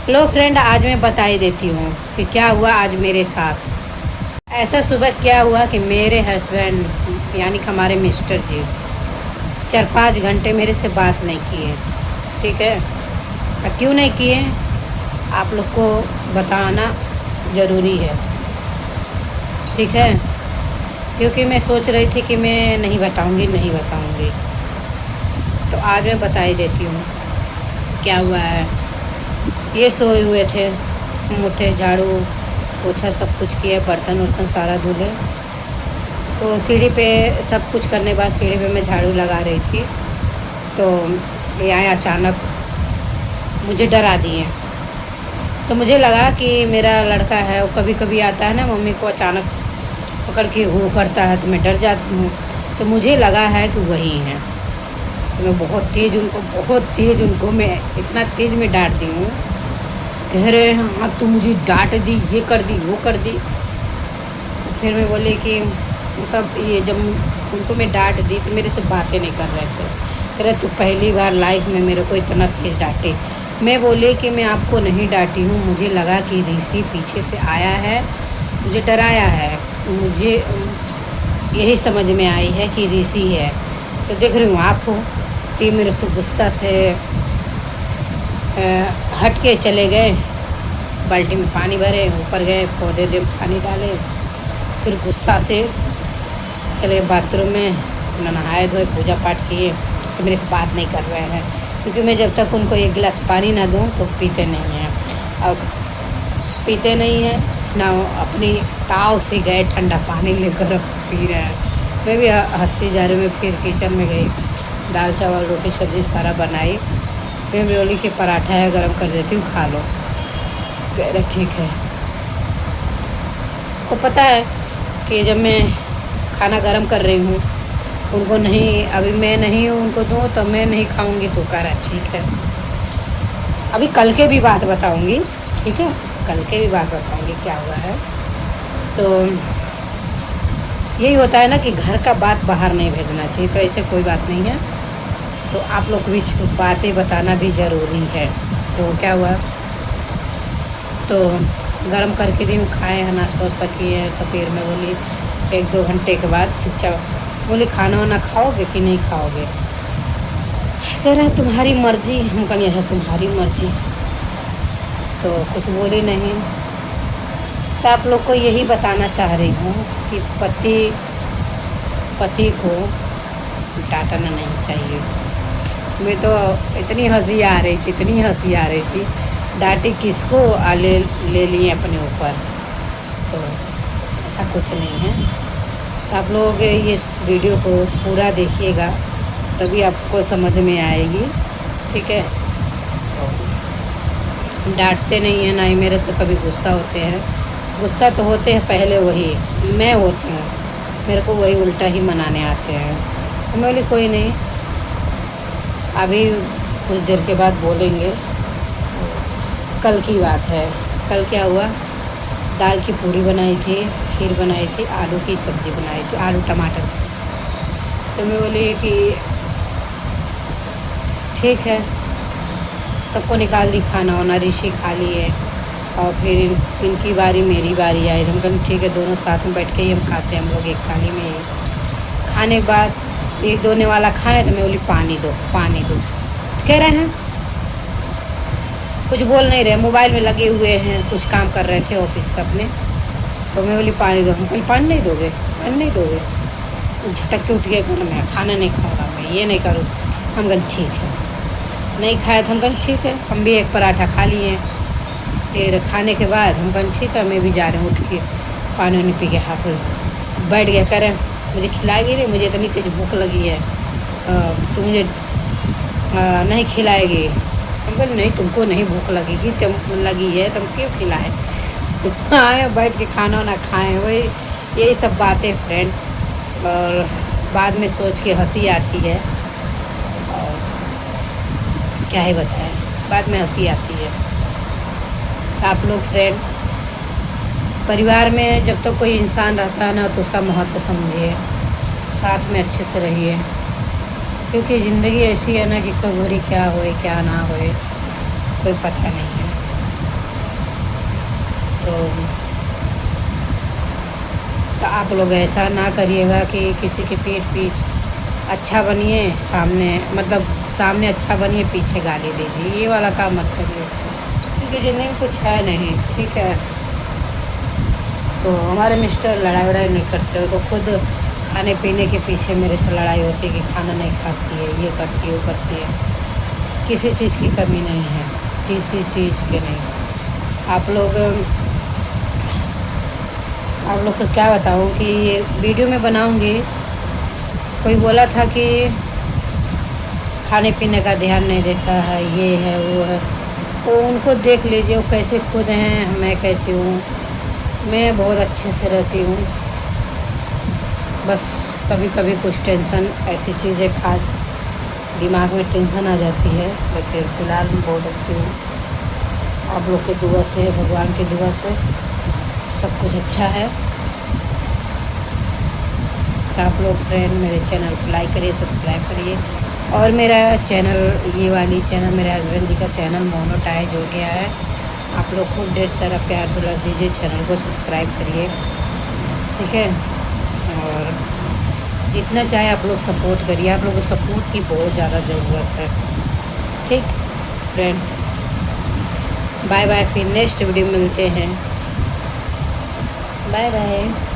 लो friend, आज मैं बता ही देती हूँ कि क्या हुआ आज मेरे साथ। ऐसा सुबह क्या हुआ कि मेरे हस्बैंड यानी कि हमारे मिस्टर जी 4-5 घंटे मेरे से बात नहीं किए। ठीक है, क्यों नहीं किए आप लोग को बताना ज़रूरी है। ठीक है, क्योंकि मैं सोच रही थी कि मैं नहीं बताऊंगी, तो आज मैं बता ही देती हूँ क्या हुआ है। ये सोए हुए थे, हम उठे, झाड़ू पोछा सब कुछ किए, बर्तन वर्तन सारा धुले। तो सीढ़ी पे सब कुछ करने के बाद सीढ़ी पे मैं झाड़ू लगा रही थी, तो ये आए अचानक, मुझे डरा दिए। तो मुझे लगा कि मेरा लड़का है, वो कभी कभी आता है ना, मम्मी को अचानक पकड़ के वो करता है तो मैं डर जाती हूँ। तो मुझे लगा है कि वही है, तो मैं बहुत तेज़ उनको मैं इतना तेज़ में डांट दी हूँ। कह रहे हैं हाँ तू मुझे डांट दी, ये कर दी वो कर दी। फिर मैं बोली कि सब ये जब उनको मैं डांट दी तो मेरे से बातें नहीं कर रहे थे। कह रहे तू पहली बार लाइफ में मेरे को इतना तेज़ डांटे। मैं बोली कि मैं आपको नहीं डांटी हूँ, मुझे लगा कि ऋषि पीछे से आया है, मुझे डराया है, मुझे यही समझ में आई है कि ऋषि है। तो देख रही हूँ आप हो, ये मेरे से गुस्सा से हट के चले गए, बाल्टी में पानी भरे, ऊपर गए, पौधे दे पानी डाले, फिर गुस्सा से चले बाथरूम में, अपना नहाए धोए, पूजा पाठ किए। तो मेरे से बात नहीं कर रहे हैं, क्योंकि मैं जब तक उनको एक गिलास पानी ना दूँ तो पीते नहीं हैं। अब पीते नहीं हैं ना, अपनी ताव से गए ठंडा पानी लेकर अब पी रहे हैं। मैं भी हंसती जा रही हूँ। मैं फिर किचन में गई, दाल चावल रोटी सब्ज़ी सारा बनाई। मैं बोली कि पराठा है गरम कर देती हूँ, खा लो। कह रहे ठीक है। को पता है कि जब मैं खाना गरम कर रही हूँ, उनको नहीं, अभी मैं नहीं उनको दूँ तो मैं नहीं खाऊंगी, तो कह रहा है ठीक है। अभी कल के भी बात बताऊंगी, ठीक है, कल के भी बात बताऊंगी क्या हुआ है। तो यही होता है ना कि घर का बात बाहर नहीं भेजना चाहिए, तो ऐसे कोई बात नहीं है। तो आप लोग को भी बातें बताना भी ज़रूरी है। तो क्या हुआ, तो गरम करके दी, खाए हैं, नाश्ता वास्ता किए हैं। तो फिर मैं बोली 1-2 घंटे के बाद चुपचाप बोली खाना वाना खाओगे कि नहीं खाओगे। कह रहे तुम्हारी मर्ज़ी। हम कहें है तुम्हारी मर्ज़ी, तो कुछ बोली नहीं। तो आप लोग को यही बताना चाह रही हूँ कि पति को डांटना नहीं चाहिए। मैं तो इतनी हंसी आ रही थी, डांटी किसको, ले लिए अपने ऊपर। तो ऐसा कुछ नहीं है। तो आप लोग इस वीडियो को पूरा देखिएगा, तभी आपको समझ में आएगी। ठीक है, डांटते नहीं हैं, ना ही मेरे से कभी गुस्सा होते हैं। गुस्सा तो होते हैं पहले वही मैं होती हूँ, मेरे को वही उल्टा ही मनाने आते हैं। तो मैं बोली कोई नहीं, अभी कुछ देर के बाद बोलेंगे। कल की बात है, कल क्या हुआ, दाल की पूरी बनाई थी, खीर बनाई थी, आलू की सब्ज़ी बनाई थी, आलू टमाटर। तो मैं बोली कि ठीक है, सबको निकाल दी खाना वाना, ऋषि खा लिए। और फिर इनकी बारी मेरी बारी आई। हम कहें ठीक है, दोनों साथ में बैठ के ही हम खाते हैं, हम लोग एक थाली में ही। खाने के बाद एक दोने वाला खाए तो मैं बोली पानी दो। कह रहे हैं, कुछ बोल नहीं रहे, मोबाइल में लगे हुए हैं, कुछ काम कर रहे थे ऑफिस का अपने। तो मैं बोली पानी दो। हम कहीं पानी नहीं दोगे। झटक के उठ के कर, मैं खाना नहीं खाऊंगा, मैं ये नहीं करूँ। हम कहें ठीक है, नहीं खाया तो हम कहें ठीक है, हम भी एक पराठा खा लिए। फिर खाने के बाद हम कहें ठीक है, मैं भी जा रही हूँ, उठ के पानी वानी पी के हाथ बैठ गया। कह रहे मुझे खिलाएगी नहीं, मुझे इतनी तेज़ भूख लगी है, तो मुझे नहीं खिलाएगी। हम कहें नहीं, तुमको नहीं भूख लगेगी, तुम लगी है, तुम क्यों खिलाए। तो आए बैठ के खाना वाना खाएँ, वही यही सब बातें फ्रेंड। और बाद में सोच के हंसी आती है, और क्या ही बताएं, बाद में हंसी आती है। आप लोग फ्रेंड, परिवार में जब तक कोई इंसान रहता है ना, तो उसका महत्व समझिए, साथ में अच्छे से रहिए। क्योंकि ज़िंदगी ऐसी है ना कि कब बुरी क्या होए क्या ना होए कोई पता नहीं है। तो आप लोग ऐसा ना करिएगा कि किसी के पीठ पीछ अच्छा बनिए, सामने मतलब सामने अच्छा बनिए, पीछे गाली दीजिए, ये वाला काम मत करिए, क्योंकि ज़िंदगी कुछ है नहीं, ठीक है। तो हमारे मिस्टर लड़ाई वड़ाई नहीं करते हो, तो खुद खाने पीने के पीछे मेरे से लड़ाई होती है कि खाना नहीं खाती है, ये करती है, वो करती है। किसी चीज़ की कमी नहीं है, किसी चीज़ की नहीं। आप लोग को क्या बताऊँ कि ये वीडियो में बनाऊँगी। कोई बोला था कि खाने पीने का ध्यान नहीं देता है, ये है वो है, तो उनको देख लीजिए वो कैसे खुद हैं, मैं कैसी हूँ। मैं बहुत अच्छे से रहती हूँ, बस कभी कभी कुछ टेंशन, ऐसी चीज़ें दिमाग में टेंशन आ जाती है, लेकिन फ़िलहाल मैं बहुत अच्छी हूँ। आप लोग की दुआ से, भगवान की दुआ से सब कुछ अच्छा है। तो आप लोग फ्रेंड मेरे चैनल को लाइक करिए, सब्सक्राइब करिए। और मेरा चैनल, ये वाली चैनल मेरे हस्बैंड जी का चैनल मोनेटाइज हो गया है। आप लोग खूब ढेर सारा प्यार दुला दीजिए, चैनल को सब्सक्राइब करिए, ठीक है। और जितना चाहे आप लोग सपोर्ट करिए, आप लोगों को सपोर्ट की बहुत ज़्यादा ज़रूरत है, ठीक फ्रेंड। बाय बाय, फिर नेक्स्ट वीडियो मिलते हैं। Bye bye.